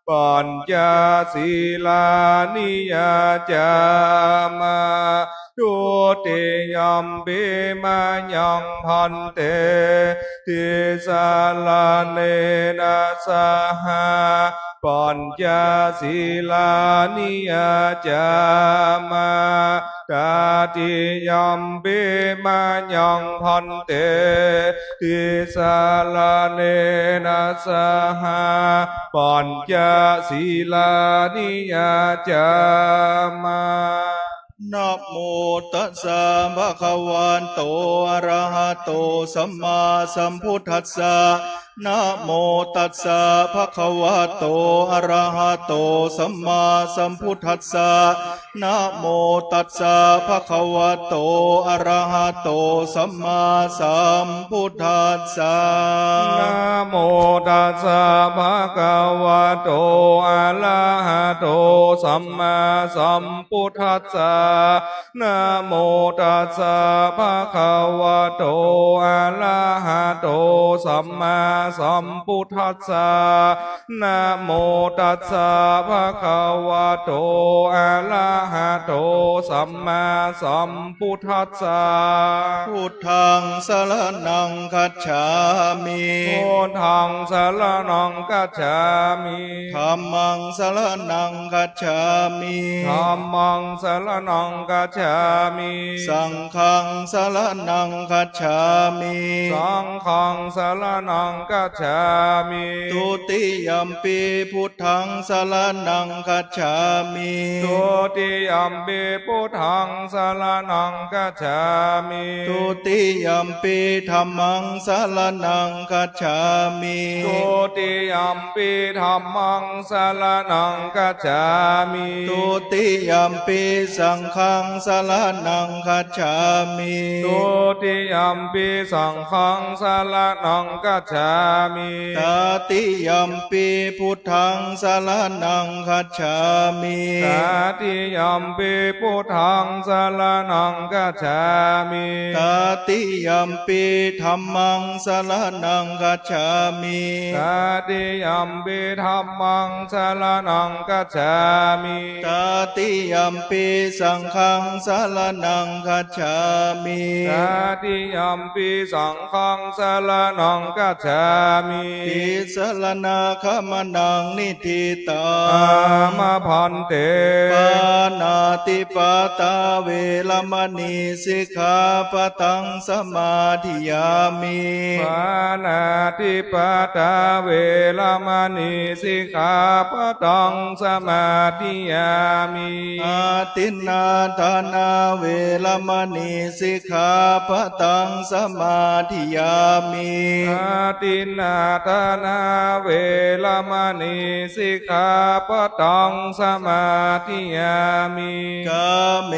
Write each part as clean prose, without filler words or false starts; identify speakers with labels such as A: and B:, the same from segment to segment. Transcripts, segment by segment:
A: ปัญจศีลานิยาจามาทุติยมปิมายังพันเตทิสาลาเนนะสหาปัญจศีลานิยาจามาตาติยมปิมายังพันเตทิสาลาเนนะสหาปัญจศีลานิยาจามา
B: นะโมตัสสะภะคะวันโตอะระหะโตสัมมาสัมพุทธัสสะนะโมตัสสะภะคะวะโตอะระหะโตสัมมาสัมพุทธัสสะนะโมตัสสะภะคะวะโตอะระหะโตสัมมาสัมพุทธัสสะ
A: นะโมตัสสะภะคะวะโตอะระหะโตสัมมาสัมพุทธัสสะนะโมตัสสะภะคะวะโตอะระหะโตสัมมาสัมพุทธัสสะนะโมตัสสะภะคะวะโตอะระหะโตสัมมาสัมพุทธัสสะ
B: พุทธังสรณังคัจฉามิ
A: พุทธังสรณังกัจฉามิ
B: ธัมมังสรณังคัจฉามิ
A: ธัมมังสรณังกัจฉามิ
B: สังฆังสรณังคัจฉามิ
A: สังฆังสรณังกัจฉามิ
B: ทุติยัมปีพุทธังสรณังคัจฉามิ
A: ทุติยัมปิพุทธังสรณังกัจฉามิ
B: ทุติยัมปีธัมมังสรณังคัจฉามิ
A: ทุติยัมปิธัมมังสรณังกัจฉามิ
B: ทุติยัมปีสังฆังสรณังคัจฉามิ
A: ทุติยัมปิสังฆังสรณังกัจฉามิ
B: ตติยัมปีพุทธังสรณังคัจฉามิ
A: ตติยัมปิพุทธังสรณังกัจฉามิ
B: ตติยัมปีธัมมังสรณังคัจฉามิ
A: ตติยัมปิธัมมังสรณังกัจฉามิ
B: ตติยัมปีสังฆังสรณังคัจฉามิ
A: ตติยัมปิสังฆังสรณังกัจฉามิ
B: ติสรณาคมนังนิธิตา
A: มาพันเต
B: ปานาติปาตาเวรมณีสิกขาปะทังสมาธิยามิ
A: ปานาติปาตาเวรมณีสิกขาปะทังสมาธิยามิ
B: อาตินนาทานาเวรมณีสิกขาปะทังสมาธิยามิ
A: อาตินนาทานาเวรมณีสิกขาปะทังสมาธิยามิ
B: กาเม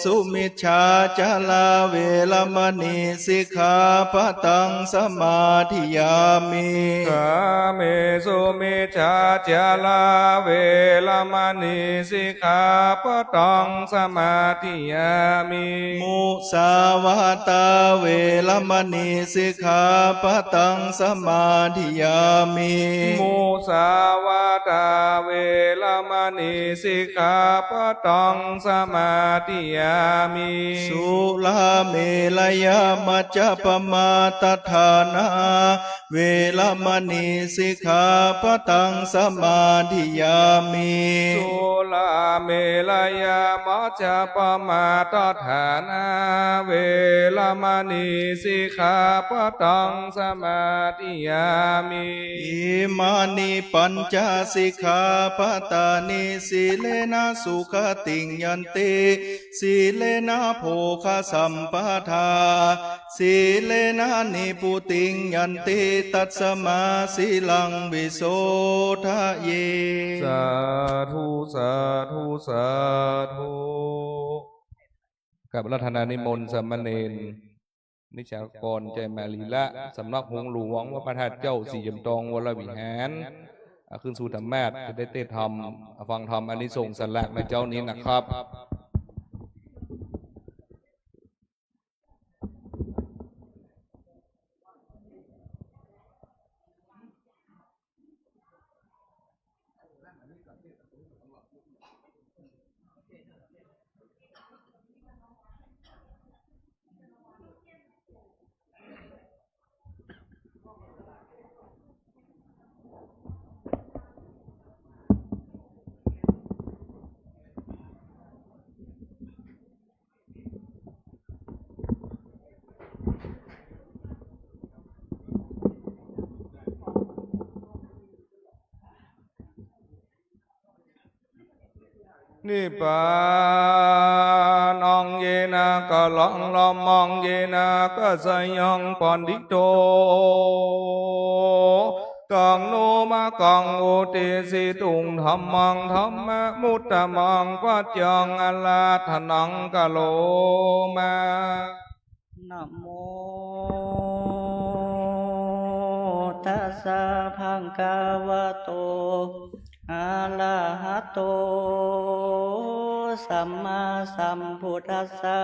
B: สุมิชฌาจาลาเวรมณีสิกขาปะทังสมาธิยามิ
A: กาเมสุมิชฌาจาลาเวรมณีสิกขาปะทังสมาธิยามิ
B: มุสาวาตาเวรมณีสิกขาปะทังสมาธิยามิ
A: มุสาวาตาเวรมณีสิกขาปะทังสมาธิยามิ
B: สุลาเมลยามัจจปมาตฐานาเวรมณีสิกขาปะทังสมาธิยามิ
A: สุลาเมลยามัจจปมาตฐานาเวรมณีสิกขาปะทังสมาธิยามิ
B: อิมานิปัญจสิกขาปตานิสีเลนะสุขติงยันติสีเลนะโภคสัมปทาสีเลนะนิพุติงยันติตัสมาสีลังวิโสทะเย
A: สาธุสาธุสาธุกับรัตนานิมนต์สามเณรนิชากรใจมาลีละสำนักหงหลวงวัดพระธาตุเจ้าสี่ยมตองวรวิหารขึ้นสู่ธรรมาสจะได้เต้นธรรมฟังธรรมอานิสงส์สลักในเจ้านี้นะครับ นิพพานองเยนะกะลองลอมมองเยนะกะสยังปันดิโตกังโนมากังโอเตสิตุงธัมมังธัมมะมุตตะมังปัจจังอลาทนังกะโลมา
C: นะโมตัสสะภะคะวะโตอะระหะโตสัมมาสัมพุทธัสสะ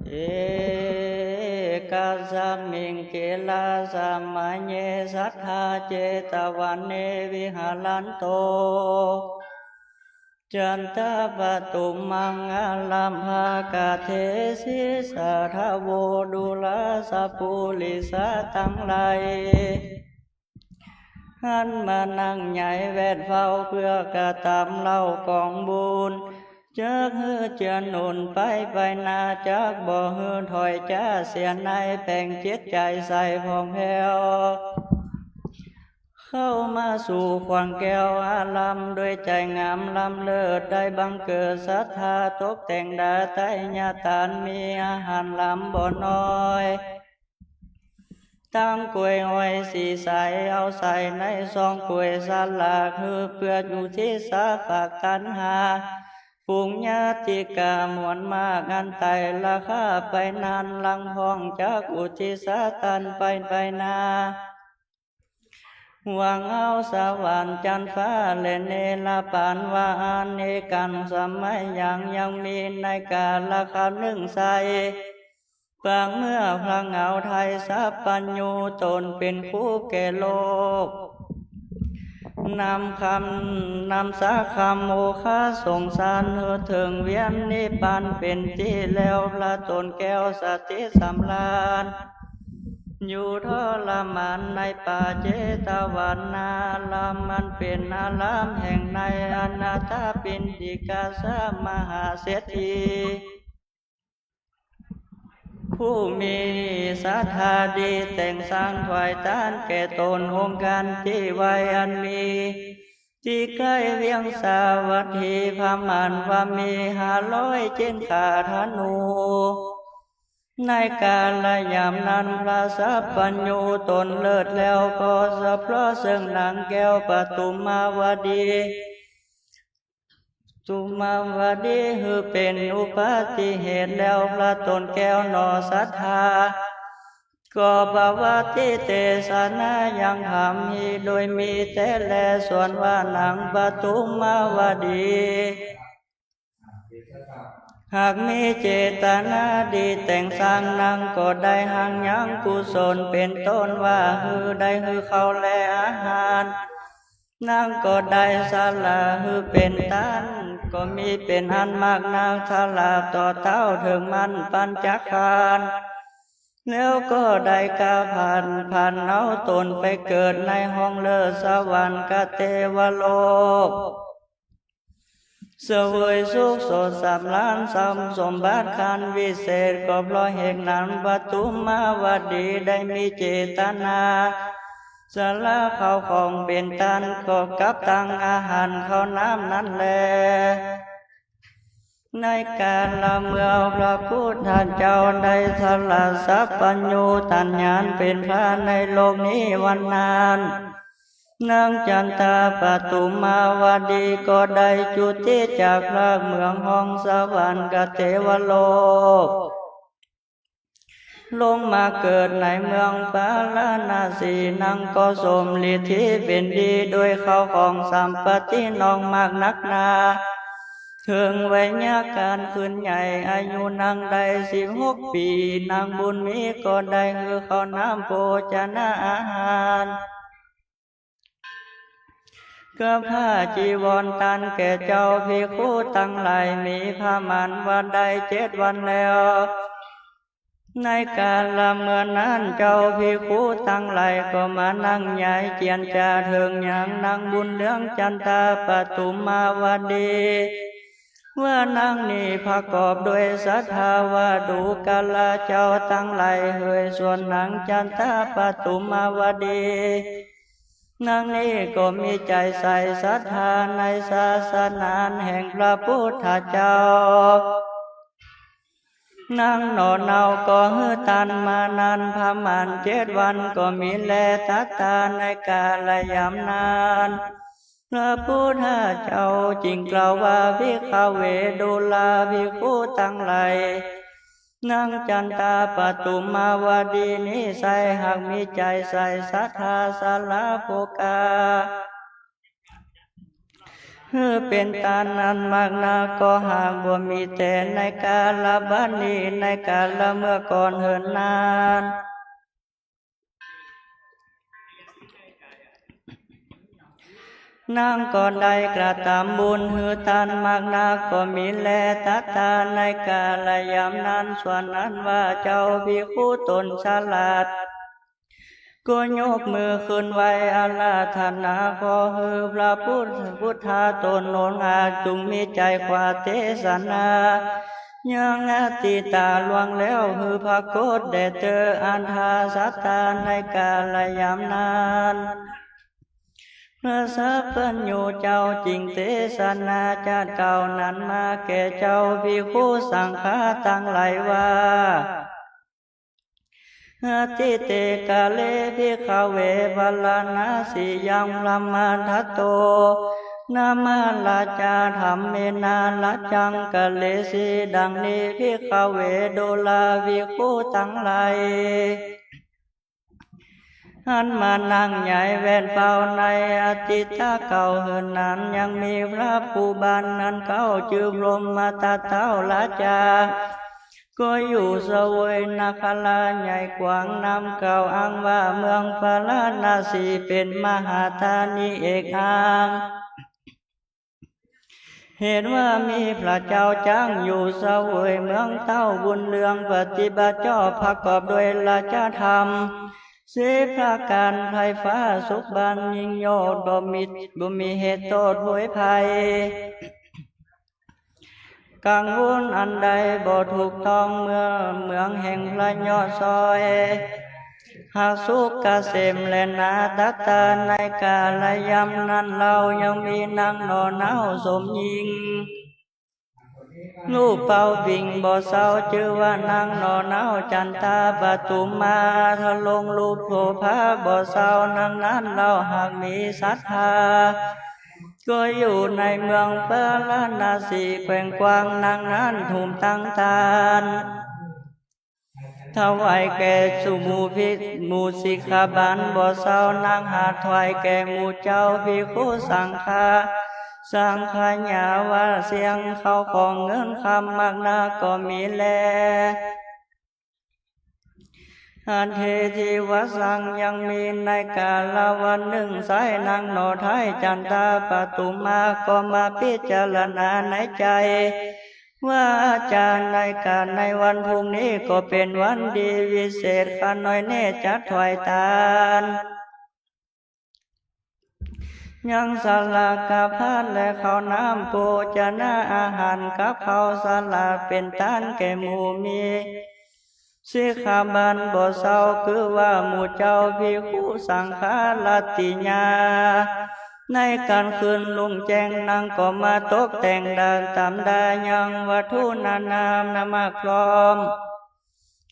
C: เอกาสัมมิงเกลาสัมมาเยสัทธาเจตวันเนวิหารันโตจันตปตุมังอาลัมภากาเทศิสัทธโวดุลาสัพพุลิสาทั้งหลายหันมานั่งใหญ่แวดเฝ้าเพื่อกระทำเล่ากองบุญจากเฮือจะหนุนไปนาจากบ่เฮือถอยจ้าเสียในแป่งจิตใจใส่ผ่องแผ้วเข้ามาสู่ขวัญแก้วอาลัมด้วยใจงามล้ำเลิศได้บังเกิดศรัทธาตกแต่งดาไตญาตานมีอาหารล้ำบ่น้อยตั้งกล้วยอ้อยสีใสเอาใส่ในซองกล้วยสลากคือเพื่ออยู่ที่สาฝากตันหาฝูงญาติกามวลมากงานไต่ราคาไปนานลังพองจากอุทิศตันไปนาหวังเอาสวรรค์จันฟ้าเลนเนลปานวาอันเนกันสมัยยังมีในกาลคำหนึ่งใสฟังเมื่อพระเงาไทยสัพปัญญูตนเป็นคู่แก่โลกนำสาคำโมฆะสงสารเหือถึงเวียนนิพพานเป็นที่แล้วพระตนแก้วสติสำราญอยู่ทรมานในป่าเจตวันนาลามมันเป็นอารามแห่งในอนาถปิณฑิกาสมหาเศรษฐีผู้มีศรัทธาดีแต่งสร้างถวายทานแก่ตนองค์การที่ไว้อันมีที่ใกล้เวียงสาวัตถีพามันพามี500เจนขาธนูในกาลยามนั้นพระสัพพัญญูตนเลิศแล้วก็สะเพราะซึ่งนางแก้วปทุมมาวดีคือเป็นอุบัติเหตุแล้วพระตนแก้วนอศรัทธาก็ภาวะที่เตสนายังทำมีโดยมีแต่แลส่วนว่านางปทุมมาวดีหากมีเจตนาดีแต่งสร้างนางก็ได้หังยังกุศลเป็นต้นว่าได้เขาแลอาหารนางก็ได้สาละเป็นตันก็มีเป็นอันมากนางทลาบต่อเต้าถึงมันปัญจคารแล้วก็ได้กาผ่านเอาตนไปเกิดในห้องเลิศสวรรค์กเทวโลกเสวยสุขสดสำล้านสมบัติคันวิเศษก็เพราะเหตุนั้นปทุมมาวดีได้มีเจตนาสละข้าวของเป็นตันก็กับตังอาหารข้าวน้ำนั้นแลในการละเมื่อพระพุทธเจ้าได้สละสัพพัญญูตัญญาณเป็นพระในโลกนี้วันนานนางจันตาปทุมมาวดีก็ได้จุติจากพระเมืองห้องสวรรค์กเทวโลกลงมาเกิดในเมืองปาลานาสีนางก็สมฤทธิเป็นดีโดยเข้าของสัมปติน้องมากนักนาถึงวัยการขึ้นใหญ่อายุนางได้16 ปีนางบุญมีก็ได้ข้าวน้ำโภชนะอาหาร ก็ผ้าจีวรตันแก่เจ้าภิกขุทั้งหลายมีผ้ามันวันใด7 วันแล้วในกาลเมื่อนั้นเจ้าภิกขุทั้งหลายก็มานั่งใหญ่เจียนจาเถิงหยังนางบุญเรืองจันตาปทุมมาวดีว่านางนี้ประกอบด้วยศรัทธาวาดูกาลเจ้าทั้งหลายเฮยส่วนนางจันตาปทุมมาวดีนางนี้ก็มีใจใส่ศรัทธาในศาสนาแห่งพระพุทธเจ้านางหนอเนาก็ฮือตันมานานพระมัน7 วันก็มีแลตัตตาในกาลยามนานพระพุทธเจ้าจึงกล่าวว่าภิกขเวดุลาภิกขุทั้งหลายนางจันตาปทุมมาวดีนี้ใส่หากมีใจใส่ศรัทธาสาลาโภกาเป็นตานันมากนาก็หากบ่มีแต่ในกาลบัดนี้ในกาลเมื่อก่อนเหินนานนางก็ได้กระทำบุญหือทานมากนาก็มีแลตัตตาในกาลยามนั้นส่วนนั้นว่าเจ้าภิกขุตนฉลาดก็ยกมือขึ้นไว้อาราธนาขอฮือพระพุทธาตนโนนอาจุงมีใจขวาเทศนายังอติตาลวงแล้วฮือพระโคตได้เจออันทาสัตตาในกาลยามนั้นพระสัพพัญญูเจ้าจริงเทศนาชาติเก่านั้นมาแก่เจ้าภิกขุสังฆาทั้งหลายว่าติเตกาเลภิกขเวภลานาสิยังพรหมทัตโตนามาลาจาธรรมเมนาลาจังกะเลสีดังนี้ภิกขเวโดลาภิกขุทั้งหลายหันมานั่งใหญ่แว่นเฝ้าในอติตาเก่าเหินนั้นยังมีพระผู้บานนั้นเขาชื่อพรหมทัตเท้าลาจาก็อยู่เสวยนาคราใหญ่กว้างนำเก่าอ้างว่าเมืองพาราณสีเป็นมหาธานีเอกอ้างเหตุว่ามีพระเจ้าจ้างอยู่เสวยเมืองเต้าบุญเรืองปฏิบัติชอบประกอบด้วยราชธรรมเสพระการไพฟ้าสุขบันยิ่งโยดบ่มีเหตุโทษโหยภัยกังวลอันใดบ่ถูกต้องเมืองแห่งพระยอดซอยหากสุขเกษมและนาตัตตาในกาลยามนั้นเรายังมีนางนอนเนาสมหญิงลูกเป่าปิ่งบ่เศร้าชื่อว่านางนอนเนาจันตาปทุมมาทะลงลูกโผพาบ่เศร้านางนั้นเราหากมีศรัทธาก็อยู่ในเมืองพาราณสีแขวงกว้างนางนั้นทุ่มตั้งทานถวายแก่สุมูสิกขาบาลบ่เศร้านางหาถวายแก่หมู่เจ้าภิกขุสังฆาญาว่าเสียงเขาของเงินคำมากนาก็มีแลอันเทธิวสังยังมีในกาลวันหนึ่งสายนางโนไทยจันตาปทุมมาก็มาพิจารณาในใจว่าอาจารย์ในการในวันพรุ่งนี้ก็เป็นวันดีวิเศษข้าน้อยเนจัดถวายทานยังสลากาพานและข้าวน้ำโภชนะอาหารกับข้าวสลาเป็นทานแก่หมู่มีสิกขาบาลบ่เศร้าคือว่าหมู่เจ้าภิกขุสังฆาลติญาในการคืนลุงแจ้งนางก็มาตกแต่งดางตามดายังวัตถุนานามนามาคลอม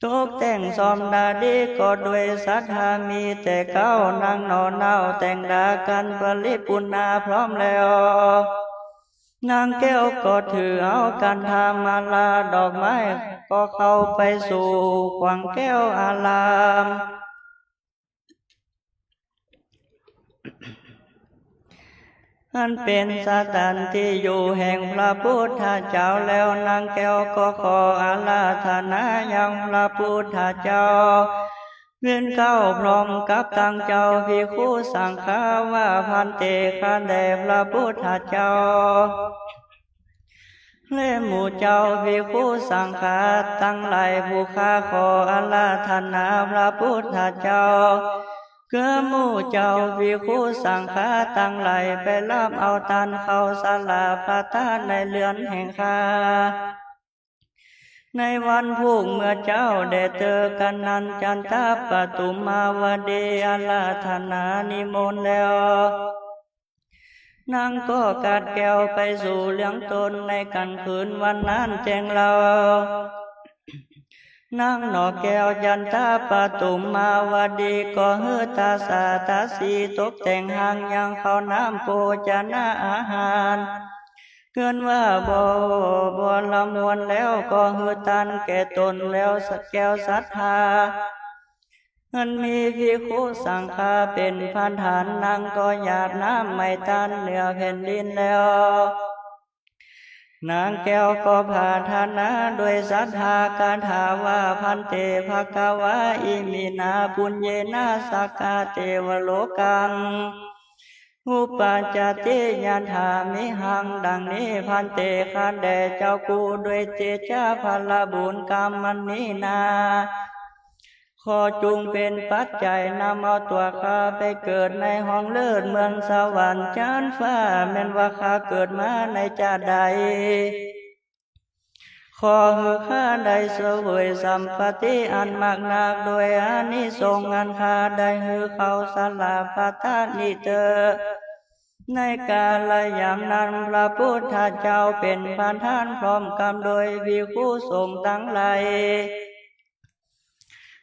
C: ตกแต่งซอมดาดีก็ด้วยศรัทธามีแต่เก้านางนอนเนาแต่งดากันปริปุณาพร้อมแล้วนางแก้วก็ถือเอากันทามาลาดอกไม้ก็เข้าไปสู่ขวังแก้วอารามอันเป็นสถานที่อยู่แห่งพระพุทธเจ้าแล้วนางแก้วก็ขออาราธนายังพระพุทธเจ้า เวียนเก้าพร้อมกับตังเจ้าภิกขุสังฆาว่าพันเตข้าแด่พระพุทธเจ้าและหมู่เจ้าภิกขุสังฆาตั้งหลายผู้ข้าขออาราธนาพระพุทธเจ้าเกื้อหมู่เจ้าภิกขุสังฆาตั้งหลายไปรับเอาทานเข้าศาลาพระทานในเรือนแห่งข้าในวันพุ่งเมื่อเจ้าได้เจอกันนั้นจันทปตุมาวดีอาราธนานิมนต์แล้วนางก็กัดแก้วไปสู่เลี้ยงตนในกันคืนวันนั้นแจ้งเรานางหนอแก้วจันทปตุมมาวดีก็เฮือตาสาตาสีตกแต่งหางยังเข้าน้ำโภชนาอาหารเกินว่าบ่ละมวนแล้วก็ฮือตันแก่ตนแล้วสักแก้วศรัทธามันมีภิกขุสังฆาเป็นพันฐานนางก็หยาดน้ำไม่ตันเหนือแผ่นดินแล้วนางแก้วก็พาธนาด้วยศรัทธาการถาว่าพันเตภกวาอิมินาปุญเยนะสักกาเตวโลกังอุปาจติญาณามิหังดังนี้พันเตข้าแด่เจ้ากูด้วยเจจาพลบุญกรรมมันนี้นาขอจุงเป็นปัจจัยนำเอาตัวข้าไปเกิดในห้องเลิศเมืองสวรรค์ชั้นฟ้าแม้นว่าข้าเกิดมาในชาติใดขอให้ข้าได้เสวยสัมปติอันมากนักโดยอานิสงส์อันข้าได้ให้เข้าศาลาพระธาตุนี้เถิดในกาลยามนั้นพระพุทธเจ้าเป็นประธานพร้อมกันโดยภิกขุสงฆ์ทั้งหลาย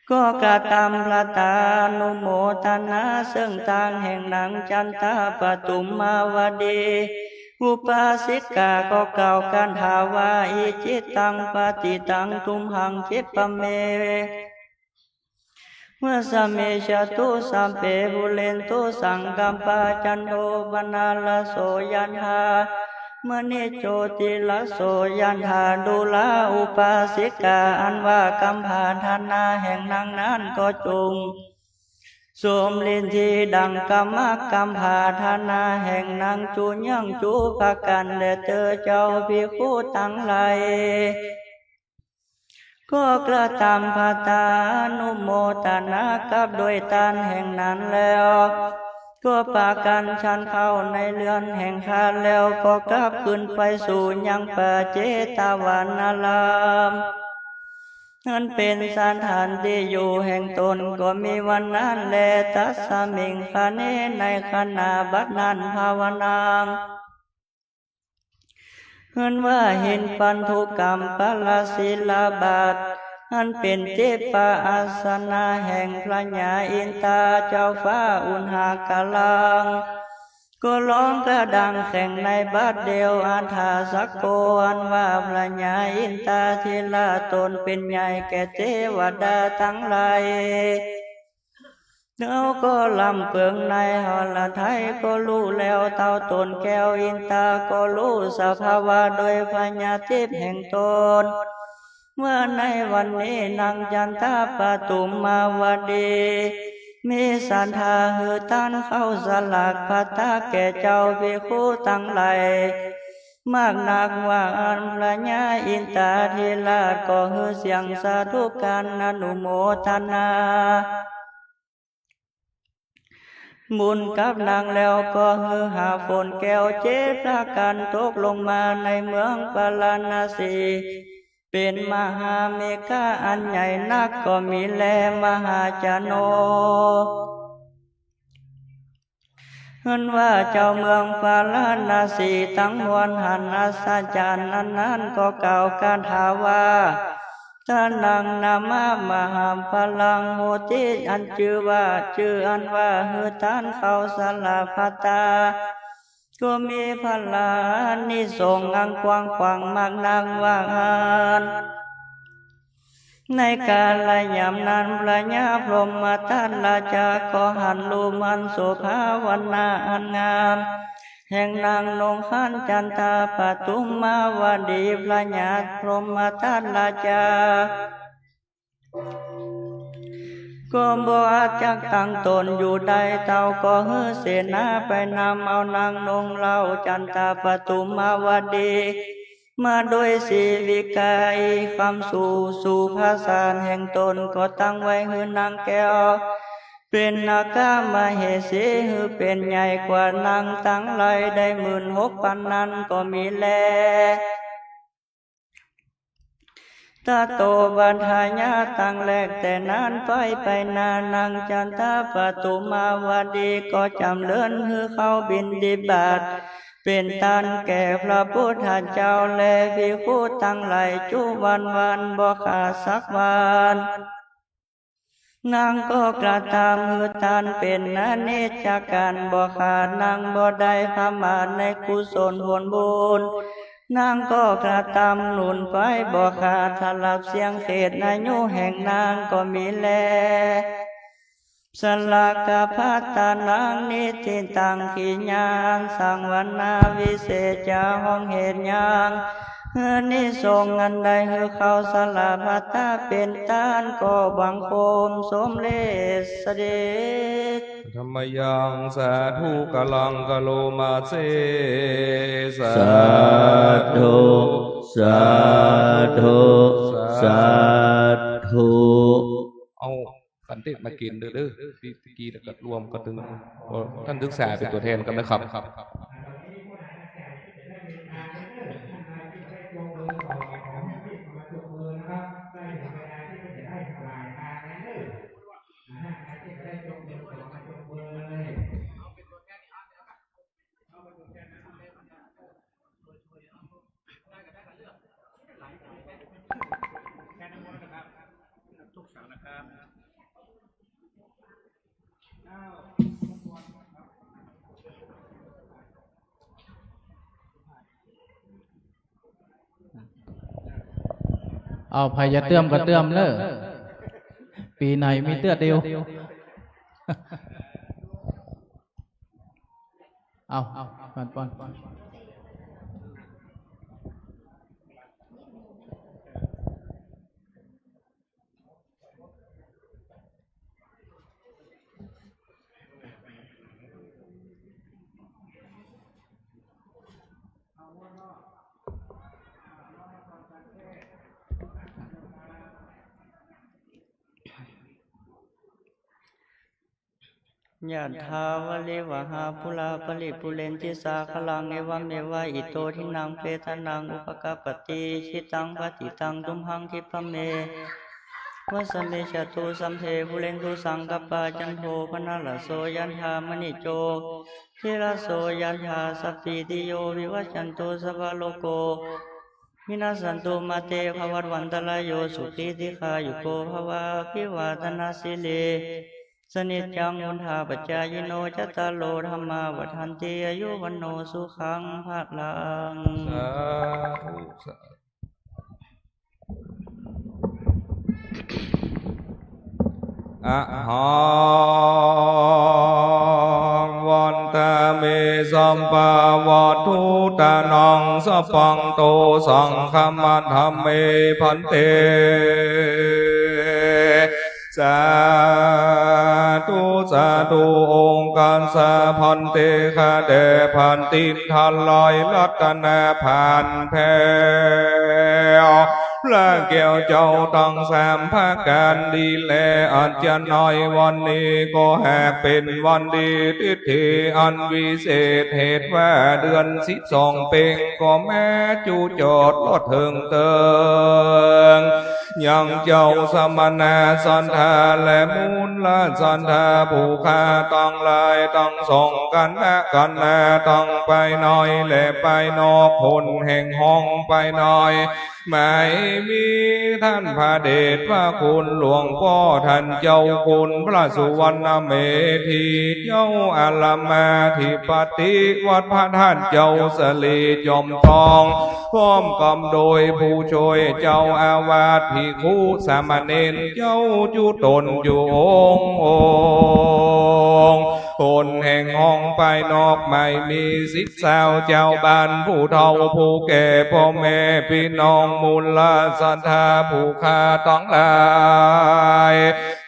C: ก็กระทำพระตานุโมทนาซึ่งทางแห่งนางจันทปตุมมาวดีอุปาสิกาก็กล่าวกันถาว่าอิจิตังปฏิตังทุมหังคิปะเมเมื่อสเมชตุสัมเปบุเรนตุสังกัมปาจันโทปนาลโสยันหามณิโชติลโสยันหาดุลาอุปาสิกาอันว่ากัมภาธนาแห่งนางนั้นก็จงสวมลินทีดังกรรมกัมภาธนาแห่งนางจูยังจูปะกันและเจอเจ้าภิกขุทั้งหลายก็กระทำพาตานุโมทนากับโดยทานแห่งนั้นแล้วก็ปากันชันเข้าในเรือนแห่งข้าแล้วก็กลับขึ้นไปสู่ยังป่าเจตวานารามนั่นเป็นสถานที่อยู่แห่งตนก็มีวันนั้นแลตัสสมิงคเนในขณะบัดนั้นภาวนางเห็นว่าเห็นปันธุกรรมปลศิลาบาทอันเป็นเทพอาสนะแห่งพระญาอินทราเจ้าฟ้าอุณหากาลังก็ร้องกระดังแข่งในบัดเดียวอันธาสักโกอันว่าพระญาอินทราทีละตนเป็นใหญ่แก่เทวดาทั้งหลายเราก็ลำเปิงในหอละไทยก็รู้แล้วเต่าตนแก้วอินทราก็รู้สภาวะโดยพญาทิพย์แห่งตนเมื่อในวันนี้นางจันทปตุมมาวดีมีสันธาหือตันเข้าสลักพัตตาแก่เจ้าภิกขุทั้งหลายมากนักว่าอันพระญาอินทราธิราชก็หือเสียงสาธุการอนุโมทนาบุญกับนางแล้วก็ฮือหาฝนแก้วเจตกันตกลงมาในเมืองปาลาณสีเป็นมหาเมฆะอันใหญ่นักก็มีแลมหาจโนเห็นว่าเจ้าเมืองปาลาณสีทั้งมวลหันอาสาจารย์นั้นก็กล่าวการถาว่าท่านังนามะมหาพลังโหติอันชื่ออันว่าหือท่านเข้าสลาภัตตาก็มีพลานิสงส์อันกว้างขวางมากนักว่างานในกาลยามนั้นพระญาพรหมทัตราชาก็หันลูมันโสภาวนาอันงามแห่งนางนงขันจันทปตุมมาวดีพระญาพรหมทัตราชา ก็บ่อาจจักตั้งตนอยู่ใดเต่าก็เฮือเสนาไปนำเอานางนงเล่าจันตาปทุมมาวดีมาโดยสีวิกายคำสู่ภาษาแห่งตนก็ตั้งไว้หือนางแก้วเป็นนาคามเหสีหือเป็นใหญ่กว่านางตั้งไรได้16,000นั้นก็มีแลตาโตบันทายาตั้งแรกแต่นานไปนานางจันทาปทุมมาวดีก็จำเลื่อนหือเข้าบินดิบาตเป็นตันแก่พระพุทธเจ้าและภิกขุทั้งหลายจุวันบ่ขาดสักวันนางก็กระทำหือทานเป็นอนิจจการบ่ขาดนางบ่ได้พมาในกุศลผลบุญนางก็กระทำหนุนไฟบ่ขาดทลับเสียงเขตอายุแห่งนางก็มีแลสลากาพัตตานางนิติตังขีญางสังวันนาวิเศษจาห้องเหตุยางเฮือนิทรงอันใดเฮือเขาสลาพัตตาเป็นตานก็บังคมสมเลสเสด็จ
A: ธรรมยังสาธุกลังกะโลมาเสสา
C: ธุสาธุสาธุ
A: เอากันเด็กมากินเด้อที่กี้แล้วก็รวมกันถึงท่านศึกษาเป็นตัวแทนกันนะครับ
D: เอาไผจะเตื้อมก็เตื้อมเลยปีไหนมีเตื้อเดียวเอาปอน
C: ยะถาวะลิวหาปุราปริปุเรนติสาคลังเอวเมวะอิโตทินังเปตานังอุปกปปติชิตังปฏิตังตุมหังคิปะเมวะสเมชตุสัมเพปุเรนตุสังกปปาจันโทปนะละโสยันธามณิโจทิระโสยันธาสัพพิติโยวิวัชชันตุสัพพะโลกโกมินาสันตุมาเตภวัตวันตรายโยสุขีติขายุโกภวะพิวาทนาสิเลสนิจจังมุนหาปัจจายโนจัตตาโลธรรมาวัฏันติอายุวันโนสุขังภะลัง
A: สาธุอะหังวันตาเมสัมปะวัตถุตานังสัพพังโตสังฆมัทธัมเมพันเตสาธุองค์การสาพันเตคาเดพันติทันลอยรัตนาผ่านแพ้พระแก้วเจ้าตั้งสามภาการดีแลอาจจะน้อยวันนี้ก็แหกเป็นวันดีทิฏฐิอันวิเศษเหตุว่าเดือน12เพ็งก็แม้จูจอดลดเถิงเติงยังเจ้าสมณะสันทาและมูลละสันทาผู้ฆ่าต้องลายต้องส่งกันต้องไปหน่อยและไปนอกผลแห่งห้องไปหน่อยไม่มีท่านพระเดชพระคุณหลวงพ่อท่านเจ้าคุณพระสุวรรณเมธีเจ้าอาลามาธิปติวัดพระท่านเจ้าสลีจอมทองพร้อมกำโดยผู้ช่วยเจ้าอาวาสภิกขุสามเณรเจ้าจุตนอยู่องค์คนแห่งห้องไปนอกไม่มีสิทธิ์สาวเจ้าบ้านผู้เฒ่าผู้แก่พ่อแม่พี่น้องมูลศรัทธาผู้ค้าต้องลาย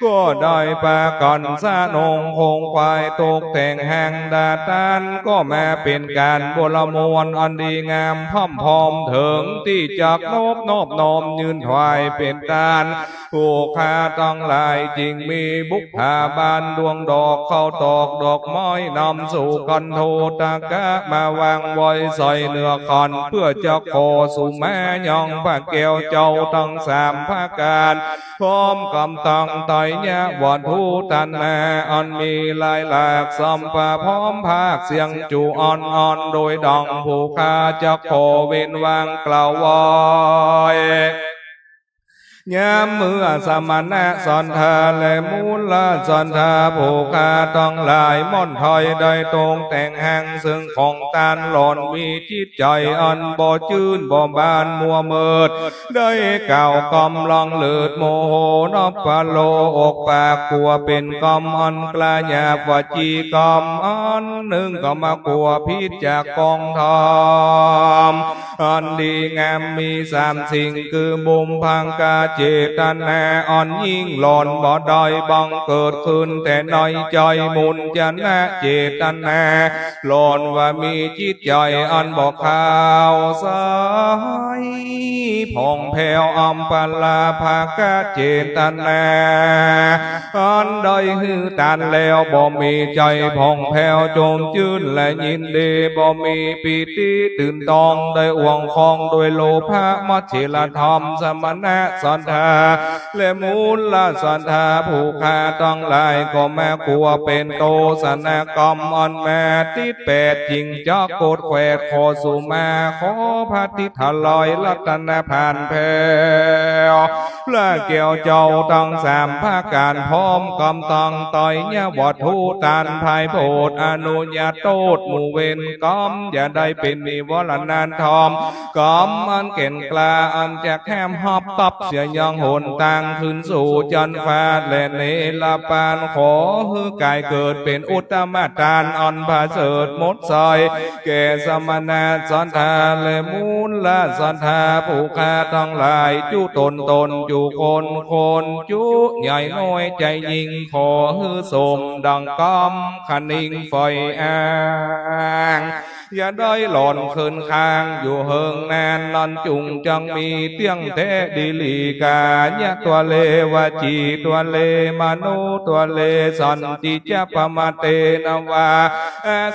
A: ก็ได้ปากันสะนงคงควายตกแต่งแห่งดาตานก็มาเป็นการบรมวลอันดีงามพร้อมพร้อมถึงที่จักนอบน้อมยืนถวายเป็นการผู้ข้าตั้งหลายจริงมีบุพภาบานดวงดอกเข้าตอกดอกไม้นำสู่กันโทตากะมาวางไว้ใส่เนื้อคอนเพื่อจะขอสู่แม่ยองพระแก้วเจ้าตั้งสามภาการพร้อมกำตังไตเนี่ยวัดผู้ตันนาอันมีลายหลากสัมปะพร้อมภาคเสียงจูอ่อนโดยดองผู้ข้าจะขอเว้นวางกล่าวไว้ยามเมื่อสมณะสอนทาและมูลละสอนทาผู้ข้าต้องหลายม่อนถอยได้ตรงแต่งแห่งซึ่งของตานหลอนมีจิตใจอันบ่จื้นบ่บานมัวเมิดได้เก่ากำลังเลิดโมโหนบปะโลอกปากกลัวเป็นกรรมอันกลาหยาบวจีกรรมอันหนึ่งก็มากลัวพิษจากกองทอมอันดีงามมีสามสิ่งคือบุมพังกาเจตนาอ่อนยิ่งหลอนบ่ได้บังเกิดขึ้นแต่น้อยใจมุนจะนะเจตนาหลอนว่ามีจิตใจอันบ่ขาวใสผ่องแผ้วอัมปลาภากาเจตนาอันใดหือตันแล้วบ่มีใจผ่องแผ้วโจมจื้นและยินดีบ่มีปีติตื่นตองได้อวงคองโดยโลภะมัจฉิลธรรมสมณะสันทาและมูลละสันทาผู้ข้าต้องหลายก็แม่กลัวเป็นโตสนกรรมอันแม่ติดแปดจริงจอกโกดแควดขอสุมาขอพระทิทลอยรัตนผ่านแผ่วละเกี่ยวเจ้าตั้งสามภาคการพร้อมกำตังต่อยเนี่ยวัดทูตานภายโพดอนุญาโตดหมู่เวนกรรมอย่าได้เป็นนิวรณานทอมกรรมอันเก่งกล้าอันจะแคมหอบตับเสียยังหนต่างขึ้นสู่จันฟ้าและเนลปานขอฮือกายเกิดเป็นอุตตมตานอันพาเสดมดซอยแก่สมณะสันทาและมูลละสันทาผู้ข้าทั้งหลายจุตนจุคนจุใหญ่น้อยใจยิงขอฮือสมดังกำขันิงไฟอ่างอย่าได้หล่อนคืนค้างอยู่เฮิงนานนอนจุงจังมีเตียงเทดิลีกาญะตัวเลวจีตัวเลมโนตัวเลสันติจะปมาเตนวา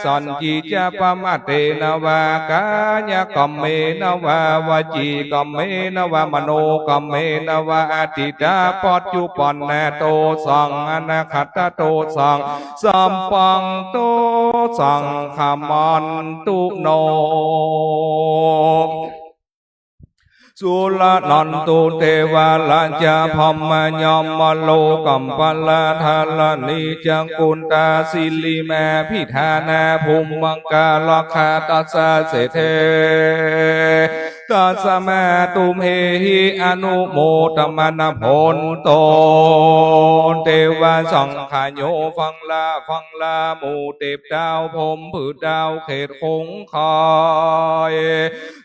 A: สันติจะปมาเตนวากาญะกัมเมนวาวจีกัมเมนวามโนกัมเมนวาติตาปัจจุปันนโตสังอนาคตโตสังสัมปังโตสังขมันตุโนสุลนันตุเทวาลาจาพัมมยมมโลกัมปลาทาลนิจังกุณตาสิลิแมพิธานาภูมิมังกาลคาตัสสะเสเทตัสสะมาตุมเฮหิอนุโมตมนพลโตเทวาสังขโยฟังลาหมู่เทพดาวพรหมผืนดาวเขตคงคอย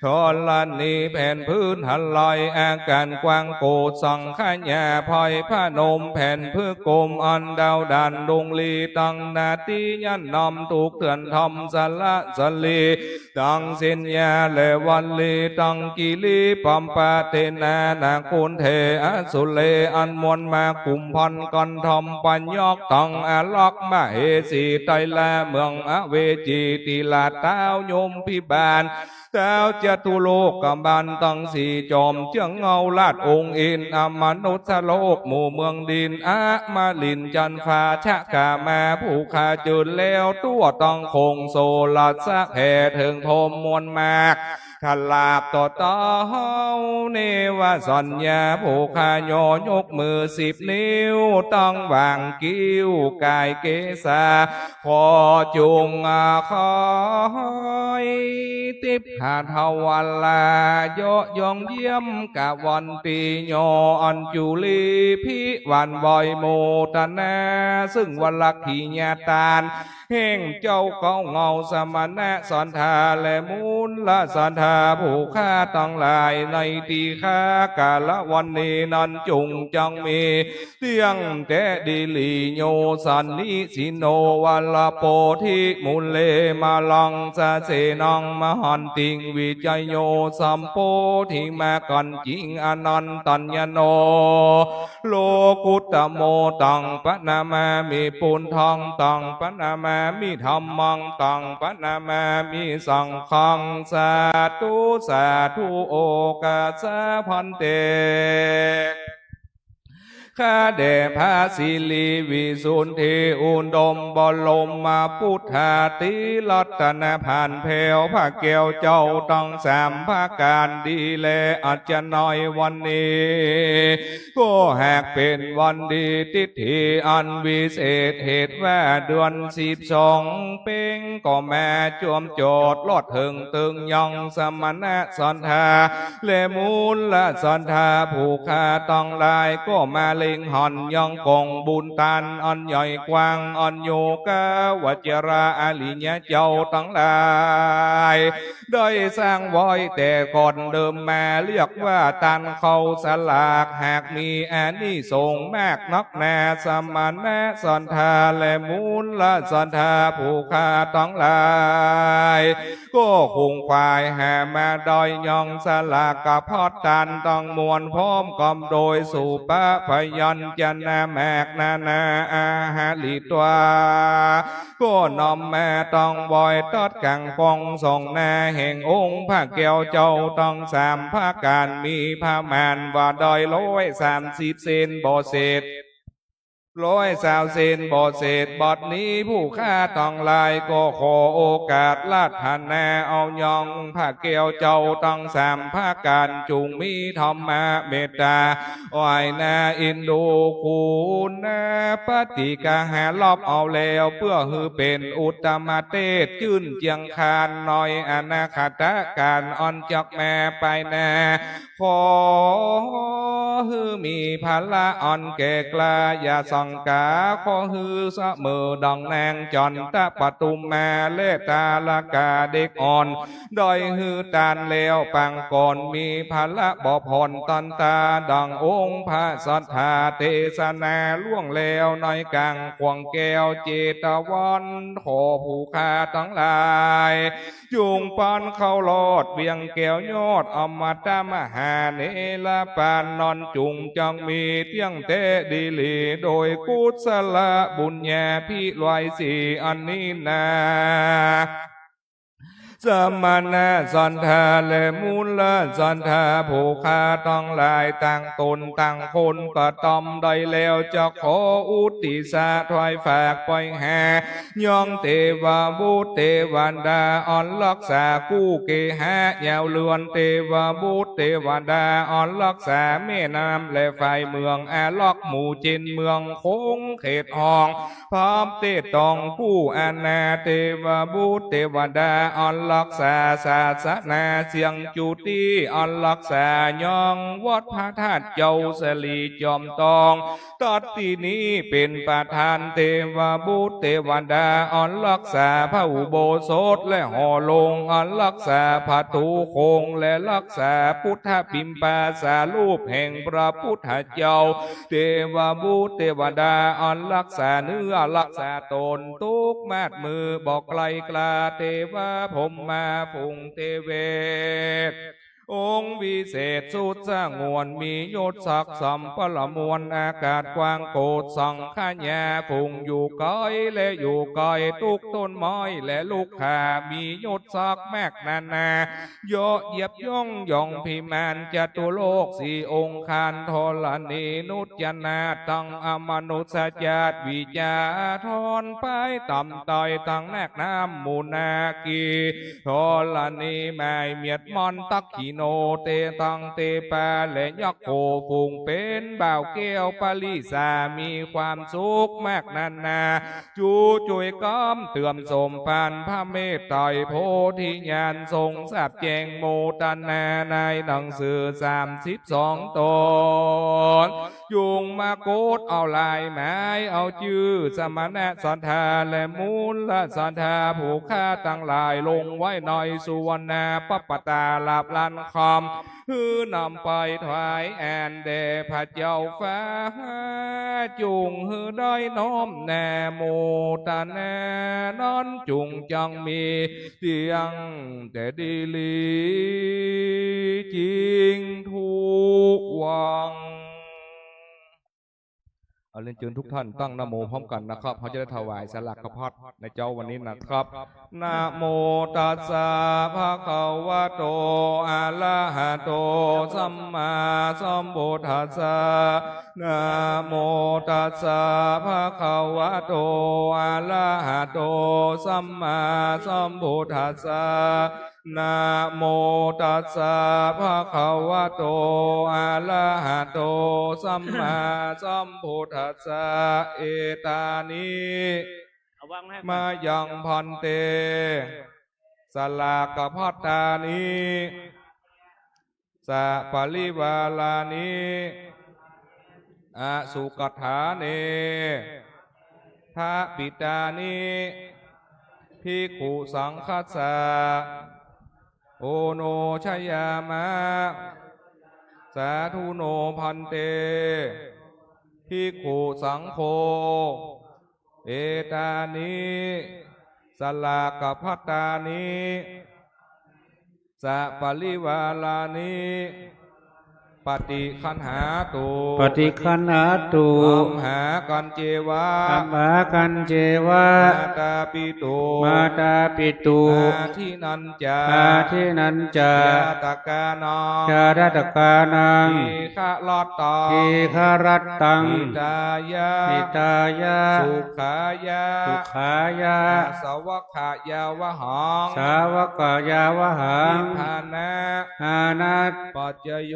A: ทอลนีแผ่นพื้นหันลอยอาการกว้างโกดสังขญาพอยพระนมแผ่นเพื่อกลมอันดาวดันดงลีตังนาติยันนำถูกเถื่อนทำสละสลีตังสินยาและวันลีตังกิลีปัมปะเตนานาคุณเทอสุเลอันมวลมากุมพันกันทำปัญญอกตังอลักมาเฮสีไตละเมืองอเวจีติลาต้าวโยมพิบาลเจ้าจตุโลกกำบันตั้งสี่จอมเจียงเงาลาดองค์อินอมนุษย์โลกหมู่เมืองดินอามาลินจันฟ้าชะกามาผู้ขาจืนแล้วตัวต้องคงโซลัดสะแผ่ถึงพรมมวลมากทลาบต่อเต้าเนวสัญญาผู้ขายยกมือ10 นิ้วต้องวางกิ้วกายเกษาขอจุงคอยติบหาทวันลายยองเยี่ยมกะวันตีโยอันจุลีพิวันบอยโมตนาซึ่งวันลักขีญาตาน แห่งเจ้าเก้าเงาสมณะสันทาและมูลละสันทาผู้ฆ่าตั้งหลายในตีฆ่ากาละวันนี้นั้นจงจังมีเตียงแต่ดิลีโยสันนิสิโนวัลโปธิมุลเลมาลังสะเสนังมหันติงวิจัยโยสัมโพธิมากันจิงอนันตัญญโนโลกุตโมตังปนามามิปุณทังตังปนามามิธรรมังตังปนามามิสังฆังสาธุโอกาสะพันเตข้าแด่พระศิลีวิสุทธิอุดมบรมมาพุทธาติรัตนผ่านเพวพระแก้วเจ้าต้องสามพระการดีแลอาจจะน้อยวันนี้ก็หากเป็นวันดีทิฏฐิอันวิเศษเหตุว่าเดือน12เป่งก็แม่จวมโจดลอดถึงตึงยองสมณะสันทาและมูลละสันทาผู้ฆ่าต้องลายก็มาเล็งหอนยองกงบุญตานอันใหญ่กว้างอันโยกะวัจราอลิญะเจ้าตั้งหลายได้สร้างไว้แต่ก่อนเดิมมาเรียกว่าตันเขาสลากหากมีอานิสงส์มากนักแน่สมณะสันทาและมูลละสันทาผู้ฆ่าตั้งหลายก็คงควายแห่มาดอยยองสลากกับพอดตันต้องมวลพร้อมกอมโดยสุปะพยัญชนะแมกนานาอาหาลิตวาก็นอมแม่ต้องบอยตอดกังปองส่งนาแห่งองค์พระแก้วเจ้าต้องสามพระการมีพระมานว่าดอย130 เซนบ่เศษ120 เซนบ่เศษบัดนี้ผู้ฆ่าต้องลายก็ขอโอกาสลาดพันนาเอายองพระแก้วเจ้าต้องสามพระการจุงมีธรรมะเมตตาอ้อยนาอินดูคุณนาปฏิกาหาลอบเอาแล้วเพื่อฮือเป็นอุตตมเตศจื่นเจียงคานหน่อยอนาคตการอ่อนจักแม่ไปนาขอฮือมีพละอ่อนแก่กล้าอย่าสังกาขอฮือเสมอดังนางจอนตะปตุมมาเลตาลกาเด็กอ่อนดอยฮือตานแล้วปังก่อนมีพละบ่ผ่อนตันตาดังองค์พระสัทธาเทศนาล่วงแล้วในกลางควงแก้วเจตวันขอผู้ฆ่าทั้งหลายจุงปานเข้าลอดเวียงแก้วยอดอมตะมหาเนลปานนอนจุงจังมีเที่ยงเตดีลีโดยกุศลบุญญาพิลอยสีอันนี้นาสมณะสันทาและมูลละสันทาผู้ฆ่าต้องหลายต่างตนต่างคนก็ตอมได้แล้วจะขออุติสาถวายฝากปล่อยแห่ยองเทวบุตรเทวันดาอ่อนรักษากู้เกหะยาวเลือนเทวบุตรเทวดาอ่อนรักษาแม่น้ำและฝ่ายเมืองอาล็อกหมู่จินเมืองคงเขตห้องพร้อมเตตองผู้อานาเทวบุตรเทวดาอ่อนรักษาศาสนาเสียงจุตีอันรักษายองวัดพระธาตุเจ้าสลีจอมตองตัดที่นี้เป็นประธานเทวบุตรเทวดาอันรักษาพระอุโบสถและห่อลงอันรักษาพระตูคงและรักษาพุทธปิมปาสารูปแห่งพระพุทธเจ้าเทวบุตรเทวดาอันรักษาเนื้อรักษาตนทุกมาดมือบอกไกลกลาเทวะผมมาพุงเทเวศองค์วิเศษสุดสงวนมียศศักดิ์สัมพลมวลอากาศกว้างโกดสังขญาพุงอยู่ก้อยและอยู่ก้อยทุกต้นไม้และลูกขามียศศักดิ์แมกนานาโยเหยียบย่องย่องพิมานจตุโลกสี่องค์คานทรณีนุจนาตังอมนุสจาตวิจาทอนไปต่ำต่อยตังแนกน้ำมูนากีทรณีไม่เมียดมอนตักขี โนเตตังเตปาและยักโกฟุงเป็นบ่าวแก้วปริสามีความสุขมากนานาจูจุยก้อมเตื่อมสมพันพระเมตไตรโพธิญาณทรงสับแจงโมตนาในหนังสือ32 ตนยุงมาโกดเอาลายไม้เอาจื้อสมณะสันธาและมูลละสันธาผู้ฆ่าตั้งหลายลงไว้หน่อยสุวรรณาปปตาลาบลันคำฮือนำไปถวายแอนเดพระเจ้าฟ้าจุงฮือได้น้อมแน่โมตานานอนจุงจังมีเสียงแต่ดีลีจริงทุกวังเอาเรียนเชิญทุกท่านตั้งนะโมพร้อมกันนะครับเขาจะได้ถวายสลักกระพัดในเจ้าวันนี้นะครับนะโมตัสสะภะคะวะโตอะระหะโตสัมมาสัมพุทธัสสะนะโมตัสสะภะคะวะโตอะระหะโตสัมมาสัมพุทธัสสะนะโมตัสสะภะคะวะโตอะระหะโตสัมมาสัมพุทธัสสะเอตานิมายังพันเตสลากพัตตานิสัปริวาลานิอสุกัฏฐาเนทะปิตานิภิกขุสังคัสสะโอโนชยามะสาธุโนพันเตภิกขุสังโฆเอตานิสลากพัตตานิสัปริวาลานิปฏิคันหาตุ
E: ปฏิคันหาตุ
A: อัมหากันเจวะ
E: อัมหากันเจวะ
A: มาตาปิตุ
E: มาตาปิตุ
A: อาทินันจา
E: อาทินันจาย
A: าตกานัง
E: จารัตกานัง
A: ทีฆะลอตตัง
E: ทีฆารัตตัง
A: อิตายะ
E: นิตายะ
A: สุขายะ
E: สุขายะ
A: สาวกขายาวะหัง
E: สาวกยาวหัง
A: นิพพานะ
E: อานัต
A: ปัจจโย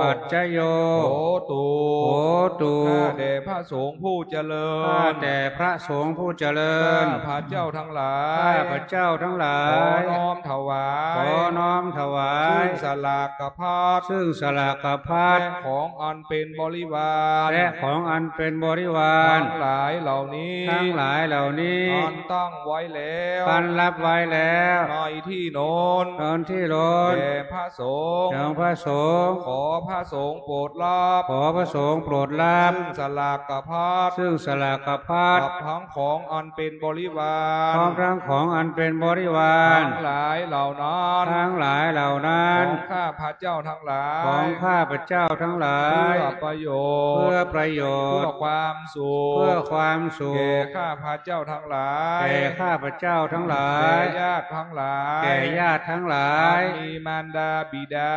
E: ปัจจโย
A: โหตุ
E: โหตุ
A: ข้าแด่พระสงฆ์ผู้เจริ
E: ข้า
A: ญ
E: แต่พระสงฆ์ผู้เจริญ
A: ข้าพระเจ้าทั้งหลาย
E: ข้าพระเจ้าทั้งหลา
A: ขอย น้อมถวาย
E: ขอน้อมถวา
A: ซึ่
E: ย
A: งสลากพัด
E: ซึ่งสลากพัด
A: และของอันเป็นบริวาร
E: และของอันเป็นบริวาร
A: ทั้งหลายเหล่านี้
E: ทั้งหลายเหล่านี้
A: อันตั้งไว้แล้ว
E: ปันรับไว้แล้ว
A: ในที่โน้น
E: ตอนที่โลน
A: แด่พระสงฆ์
E: แห่งพระสงฆ์
A: ขอพระสงฆ์โปรดรับ
E: ขอพระสงฆ์โปรดรับ
A: ซึ่งสลากพัด
E: ซึ่งสลากพัด
A: กับทั้งของอันเป็นบริวาร
E: พร้อมทั้งของอันเป็นบริวาร
A: ทั้งหลายเหล่านั้น
E: ทั้งหลายเหล่านั้
A: ข
E: น
A: องข้าพระเจ้าทั้งหลาย
E: ของข้าพระเจ้าทั้งหลาย
A: เพื่อประโยชน์
E: เพื่อประโย
A: เพื่
E: ช
A: อ
E: น์
A: ความสุข
E: เพื่อความสุข
A: แก่ข้าพระเจ้าทั้งหลาย
E: แก่ข้าพระเจ้าทั้งหลา
A: แก่
E: ย
A: ญาติทั้งหลาย
E: แก่ญาติทั้งหลาย
A: มีมารดาบิดา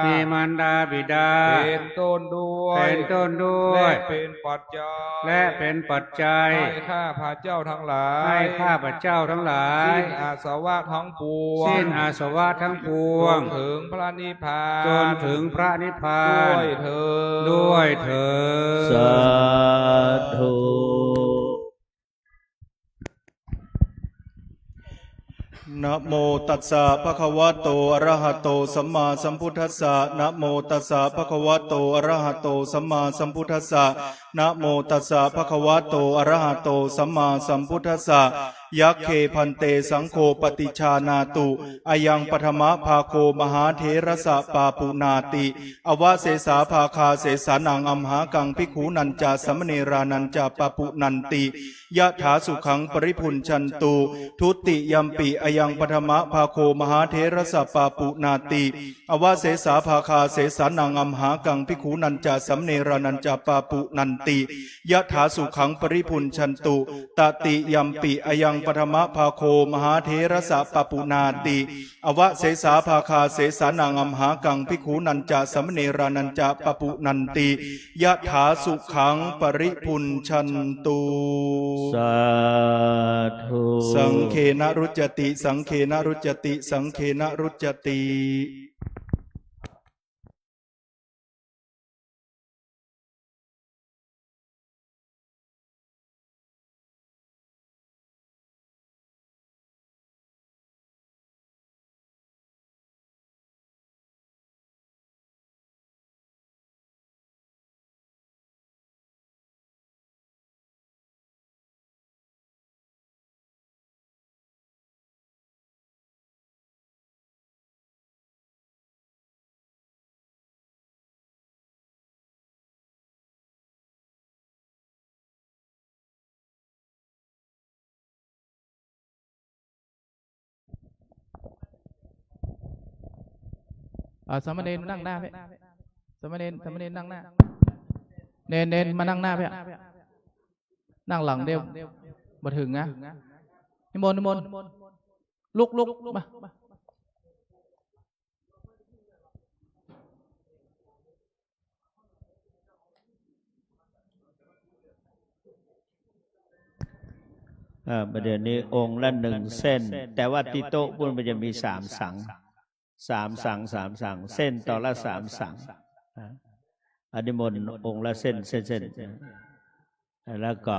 E: มีมารดาบิดา
A: เป็นต้นด้วย
E: เป็นต้นด้ว
A: และ
E: ย
A: เป็นปัจจัย
E: และเป็นปัจจัย
A: ให้ข้าพระเจ้าทั้งหลาย
E: ให้ข้าพเจ้าทั้งหลาย
A: สิ้นอาสวะทั้งปวง
E: สิ้นอาสวะทั้งปวง
A: จนถึงพระนิพพาน
E: จนถึงพระนิพพา
A: ด้
E: น
A: วยเธอ
E: ด้วยเถิ
C: สา
E: ด
C: ธุ
B: นะโมตัสสะภะคะวะโตอะระหะโตสัมมาสัมพุทธัสสะนะโมตัสสะภะคะวะโตอะระหะโตสัมมาสัมพุทธัสสะนะโมตัสสะภะคะวะโตอะระหะโตสัมมาสัมพุทธัสสะยัคเคพันเตสังโฆปฏิชานาตุอายังปฐมภาโคมหาเถระสะปาปุนาติอวเสสาภาคาเสสานังอัมหากังภิกขุนันจาสมเนรานันจาปาปุนันติยะถาสุขังปริพุนชันตุทุติยัมปิอายังปฐมภาโคมหาเถระสะปาปุนาติอวเสสาภาคาเสสานังอัมหากังภิกขุนันจาสมเนรานันจาปาปุนันติยะถาสุขังปริพุนชันตุตติยัมปิอายังปฐมภาโคมหาเถระสะปปุนาติอวเสสาภาคาเสสานังอัมหากังภิกขุนันจาสมเนรานันจาปปุนันติยะถาสุขังปริพุนชันตุ
C: สาธุ
B: สังเคนะรุจจติสังเคนะรุจจติสังเคนะรุจจติ
D: สามเณรนั่งหน้าเพ่สามเณรนั่งหน้าเนนมานั่งหน้าเพ่นั่งหลังเดียวมาถึงนะนิมนต์ลุกมา
F: ประเดี๋ยวนี้องค์ละ1 เส้นแต่ว่าที่โต๊ะพุ่นมันจะมี3 สังเส้นต่อละ3 สังอนิมนต์องค์ละเส้นแล้วก็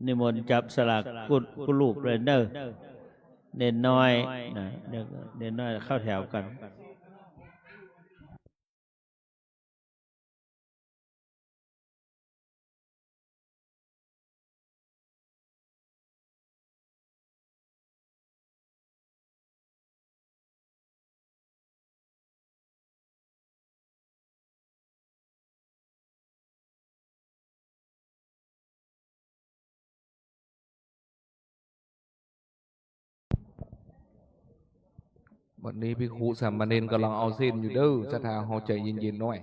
F: นิมนต์จับสลากกุลูกเลยเนอเน้นน้อยนะเน้นน้อยเข้าแถวกัน
A: วันนี้ภิกขุสามเณรกำลังเอาเส้นอยู่เด้อสถาหอใจเย็นๆหน่อย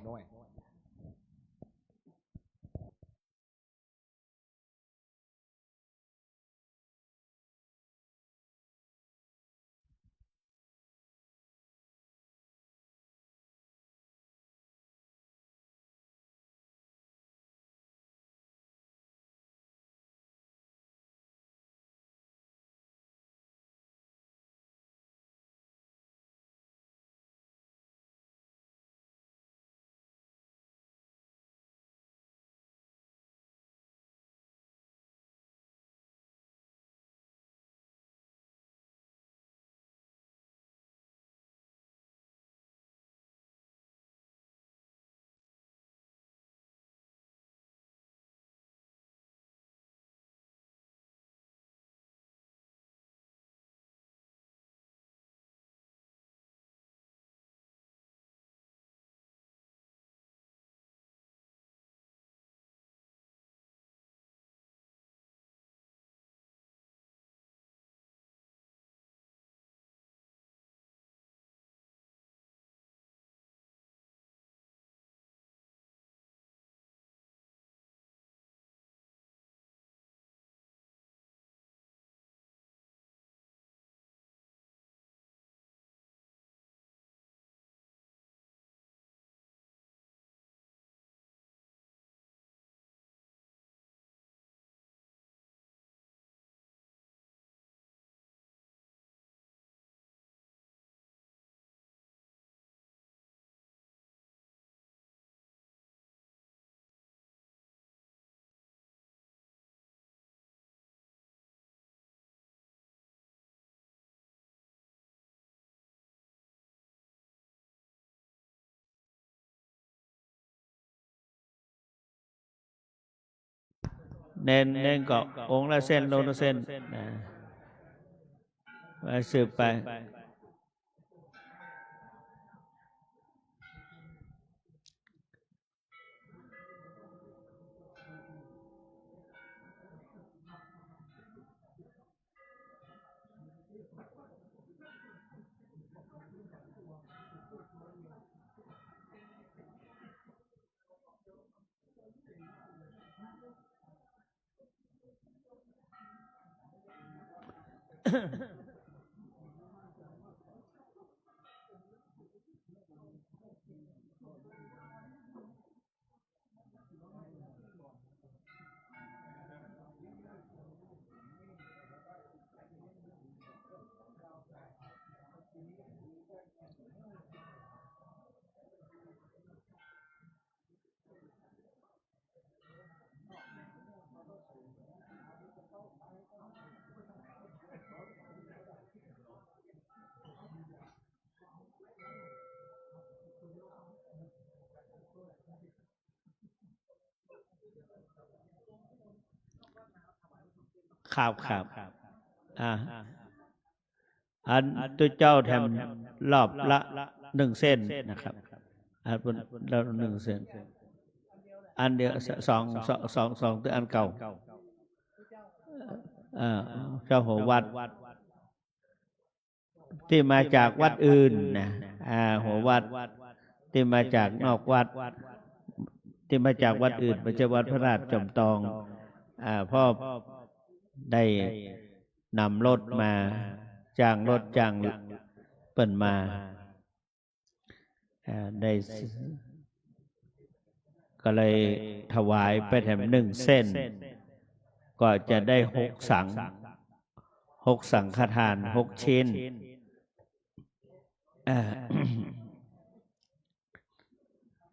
F: เน้นก็องค์ละเส้นลงละเส้นไปสืบไปครับอันตัวเจ้าแถมรอบละ1 เส้นนะครับเรา1 เส้น อันเดียวสองตัวอันเก่าเจ้าหัววัดที่มาจากวัดอื่นนะหัววัดที่มาจากนอกวัดที่มาจากวัดอื่นไม่ใช่วัดพระราชจอมตองพ่อได้นำรถมาจ้างรถจ้างเปิ่นมาได้ก็เลยถวายไปแถม1 เส้นก็จะได้6 สังฆทาน6 ชิ้น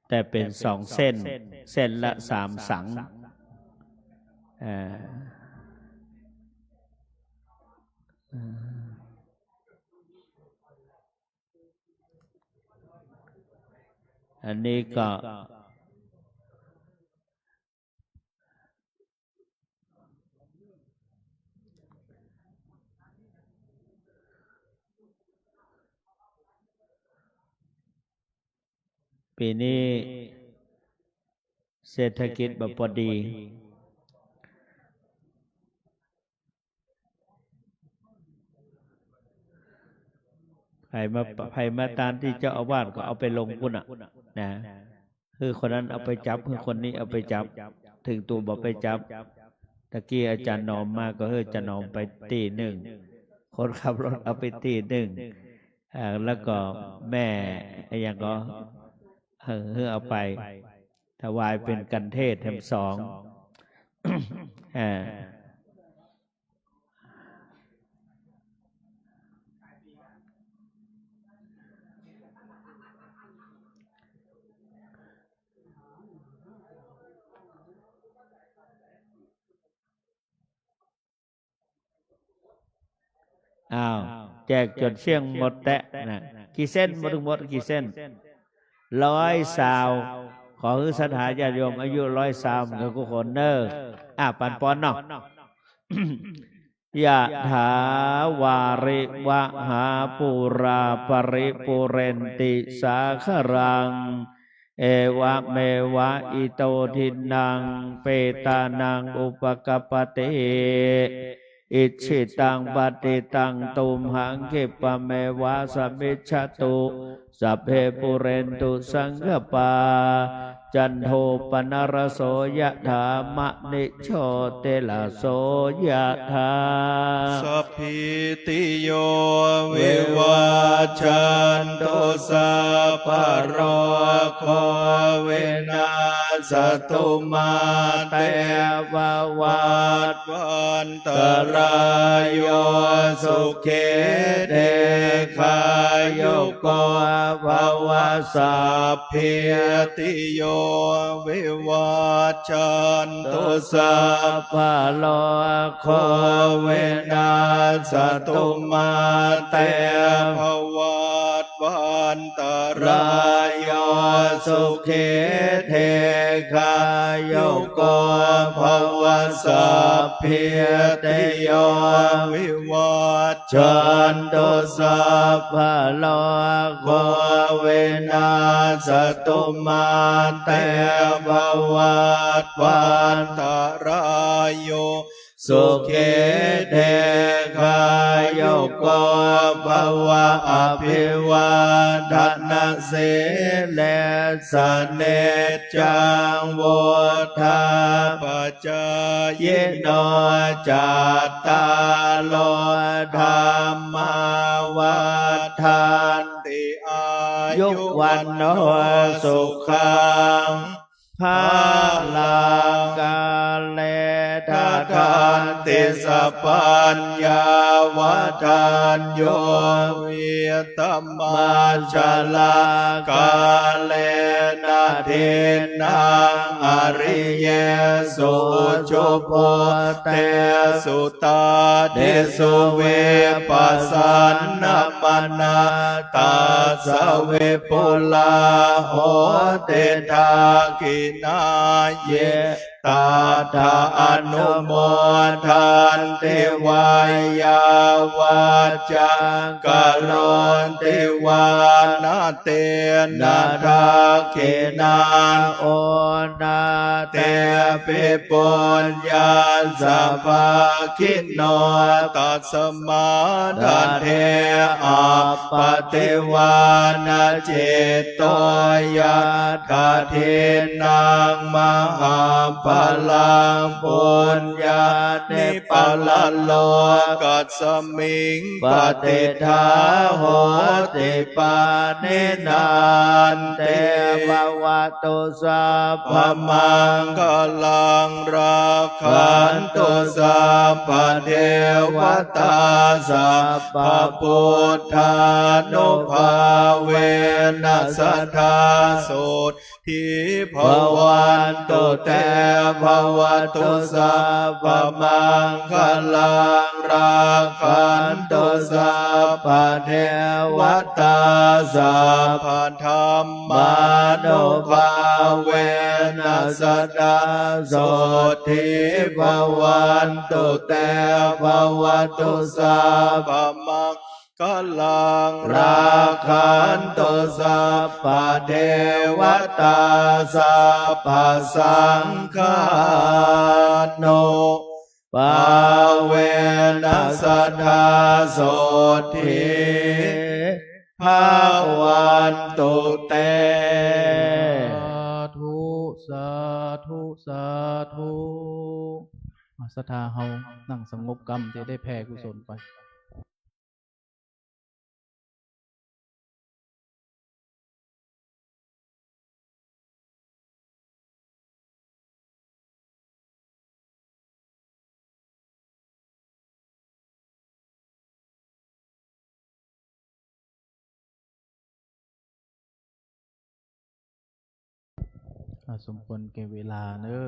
F: แต่เป็น2 เส้นเส้นละ3 สังอันนี้ก็ปีนี้เศรษฐกิจบ่พอดีใครมาตามที่เจ้าอาวาสก็เอาไปลงพุ่นนะคือคนนั้นเอาไปจับคือคนนี้เอาไปจับถึงตัวบอกไปจับตะกี้อาจารย์นอมมาก็อาจารย์นอมไปตี1คนขับรถเอาไปตี1แล้วก็แม่อย่างก็เอาไปถวายเป็นกันเทศแถม2แจกจนเชี่ยงหมดแตะนะกี่เส้นหมดกี่เส้น100 ซาวขอคือสถาญาติโยมอายุ100 ซาวเหมือนกับคนเนอปันปอนเนาะ ยะถาวาริวะหาปุราปริปุเรนติสาครังเอวะเมวะอิโตทินังเปตานังอุปกปปติอิชิตังปฏิตังตุมหังคิปะเมวะสมิจฉตุสัพเพปุเรนตุสังฆปาจันโทปนรโสยะถามะนิโชติลาโสยะถา
B: สัพพิติโยวิวัชชันตุสัพพะโรโควินาศตุมาเตภวัตวันตรายโยสุเขเทคายุโกภวสัพพิติโยวิวัชชันตุสัพพะโรโควินาศตุมาเตภวัตวันตรายโยสุเขเทคายุโกภวสัพพิติโยวิวัชชันตุสัพพะโรโควินาศตุมาเตภวัตวันตรายโยสุเขเทคายุโกภวะอภิวาทนาสิเลสเนจังวุฒาปัจจายโนจัตตาโลธรรมาวัฏันติอายุวันโนสุขังภาลังกาเลทาทานติสัพพัญญาวัฏัญโยวิตมัจจลากาเลนะเทนังอริเยสุจุโพเตสุตาเดสุเวปัสสันนมนาตาสเวปุลาโหเตทากินาเย ตาถาอนุโมทันติวายาวาจังกะโลนติวานาเตนะทาเขนา
F: โอนา
B: เตปิปุญญาสัพพะคินโนตัสมาทันเทอัปปติวานาเจโตยะกะเทนังมหาปลังปุญญานิปะละโลกัสสมิงปฏิทาโหติปานินันเต
F: ภวตุสัพพ
B: พมังคลังราคันตุสัพพเทวตาสัพพพุทธานุภาเวนัสทธาสุทธิภวันตุเตภวตุสัพพมังคลังราคันตุสัพพเทวตาสัพพธรรมานุภาเวนัสสดาโสทิภวันตุเตภวตุสัพพมังคลังราคันตุสัพพเทวตาสัพพสังฆานุภาเวนัสสดาโสทิภวันตุเต
D: สาธุสาธุศรัทธาเฮานั่งสงบกรรมจะได้แผ่กุศลไปสมควรแก่เวลาเนอะ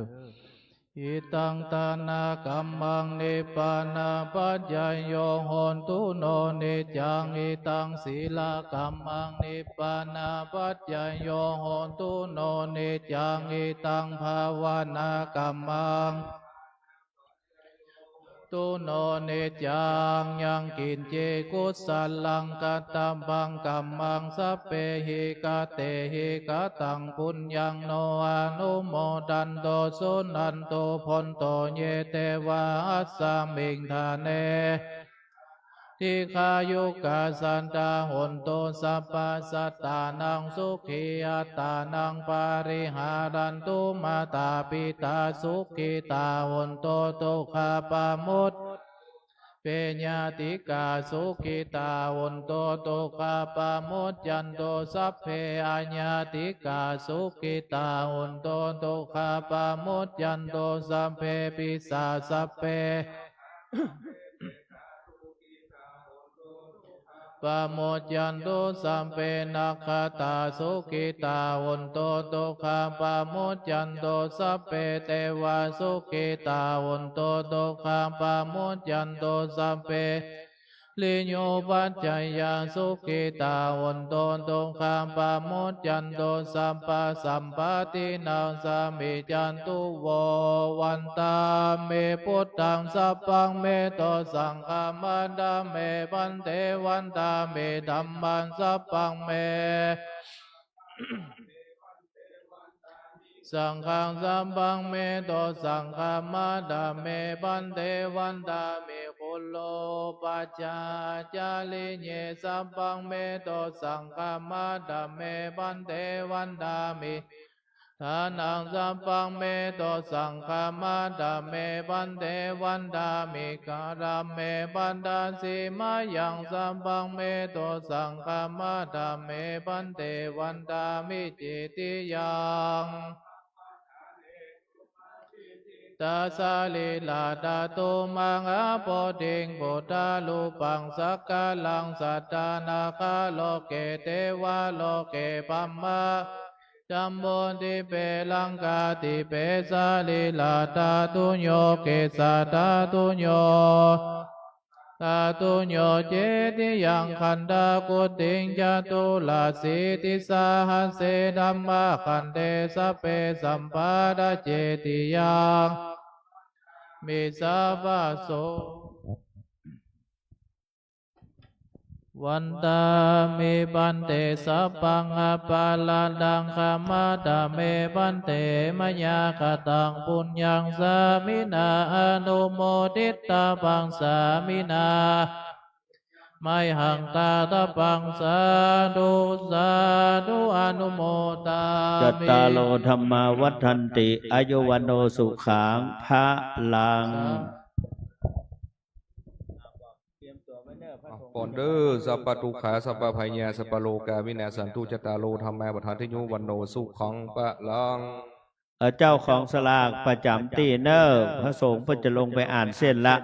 D: อิตังตานากัมมังนิปานาปัจจายโยโหนตุโนเนจังอิตังศีลากัมมังนิปานาปัจจายโยโหนตุโนเนจังอิตังภาวนากัมมังตุโนเนจังยังกินเจกุศลังกัตตัมบังกัมมังสัพเพหิกาเตหิกาตังปุญญังโนอนุโมดันโตสุนันโตพนโตเยเตวะอัสสมิงทาเนทิขายุกาสันตาหนโตสัพพสัตตานังสุขีอัตตานังปาริหารันตุมาตาปิตาสุขิตาหนโตโตคาปามุตเปญญาติกาสุขิตาหนโตโตคาปามุตยันโตสัพเพอัญญาติกาสุขิตาหนโตโตคาปามุตยันโตสัพเพปิสาสัพเพปะโมจยันตุสัมเปนัคขตาสุขิตาหุนโตโตคาปะโมจยันตุสัพเพเทวาสุขิตาหุนโตโตคาปะโมจยันตุสัพเพลิโยปัจจยาสุขิตาหุนโตโตคาปะโมจยันตุสัพพะสัมปตินังสามิจันตุโววันตาเมพุทธังสัพพังเมโตสังฆามัดาเมปันเทวันตาเมธัมมังสัพพังเมสังฆังสัมปังเมโตสังฆามาดาเมปันเทวันตาเมคุโลปัจจาจาลิเยสัมปังเมโตสังฆามาดาเมปันเทวันตามิทานังสัมปังเมโตสังฆามาดาเมปันเทวันตามิการาเมปันดาสีมายังสัมปังเมโตสังฆามาดาเมปันเทวันตามิจิติยังตาสาลิลาดาตุมังอาโปติงโพธาลูปังสักกาลังสัตตานาคาโลเกเทวาโลเกปัมมาจัมโบติเปลังกาติเปสาลิลาดาตุโยเกสาดาตุโย ตาตุโยเจติยังขันดากุติงจตุลาสีติสาหัสเสธัมมาขันเตสะเปสัมปาดาเจติยังมิสาวาโสวันตามิบันเตสัพพังอปาลาดังขมาตาเมบันเตมยาคตังปุญญังสามินาอนุโมทิตาปังสามินาไมหังตาตาปังสาธุสาธุอนุโมตามิ
F: จัตตาโลธรรมาวัฏันติอายุวันโนสุขังพระลัง
A: ก่อนเด้อสัพพทุกขาสัพพภัยญาสัพพโลกาวินาสันตุจตตารโลธรรมาประธานทิยุวันโนสุขังปะลัง
F: เจ้าของสลากประจำตีเนอร์พระสงฆ์เพื่อจะลงไปอ่านเส้นละ